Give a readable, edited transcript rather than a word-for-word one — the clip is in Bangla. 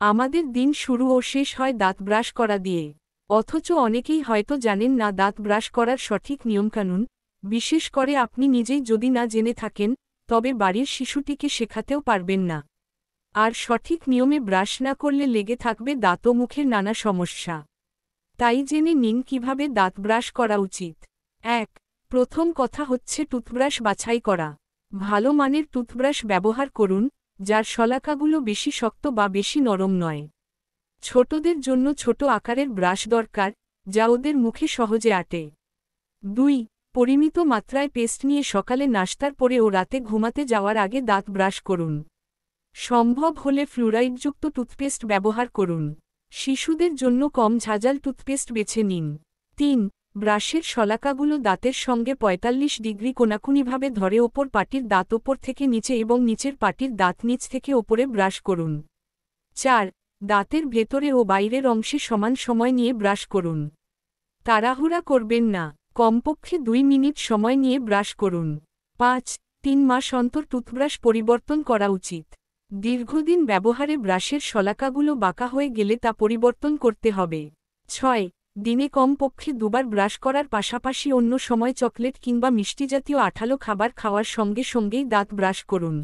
আমাদের দিন শুরু ও শেষ হয় দাঁত ব্রাশ করা দিয়ে। অথচ অনেকেই হয়তো জানেন না দাঁত ব্রাশ করার সঠিক নিয়মকানুন, বিশেষ করে আপনি নিজেই যদি না জেনে থাকেন, তবে বাড়ির শিশুটিকে শেখাতেও পারবেন না। আর সঠিক নিয়মে ব্রাশ না করলে লেগে থাকবে দাঁত ও মুখের নানা সমস্যা। তাই জেনে নিন কিভাবে দাঁত ব্রাশ করা উচিত। ১. প্রথম কথা হচ্ছে টুথব্রাশ বাছাই করা। ভালো মানের টুথব্রাশ ব্যবহার করুন, যার শলাকাগুলো বেশি শক্ত বা বেশি নরম নয়। ছোটদের জন্য ছোট আকারের ব্রাশ দরকার, যা ওদের মুখে সহজে আটে। ২. পরিমিত মাত্রায় পেস্ট নিয়ে সকালে নাশতার পরে ও রাতে ঘুমাতে যাওয়ার আগে দাঁত ব্রাশ করুন। সম্ভব হলে ফ্লুরাইডযুক্ত টুথপেস্ট ব্যবহার করুন। শিশুদের জন্য কম ঝাঁঝাল টুথপেস্ট বেছে নিন। ৩. ব্রাশের শলাকাগুলো দাঁতের সঙ্গে ৪৫ ডিগ্রি কোণাকুণিভাবে ধরে ওপর পাটির দাঁত ওপর থেকে নিচে এবং নিচের পাটির দাঁত নিচ থেকে ওপরে ব্রাশ করুন। ৪. দাঁতের ভেতরে ও বাইরের অংশে সমান সময় নিয়ে ব্রাশ করুন। তাড়াহুড়া করবেন না, কমপক্ষে ২ মিনিট সময় নিয়ে ব্রাশ করুন। ৫. ৩ মাস অন্তর টুথব্রাশ পরিবর্তন করা উচিত। দীর্ঘদিন ব্যবহারে ব্রাশের শলাকাগুলো বাঁকা হয়ে গেলে তা পরিবর্তন করতে হবে। ৬. দিনে কমপক্ষে দুবার ব্রাশ করার পাশাপাশি অন্য সময় চকলেট কিংবা মিষ্টি জাতীয় আঠালো খাবার খাওয়ার সঙ্গে সঙ্গেই দাঁত ব্রাশ করুন।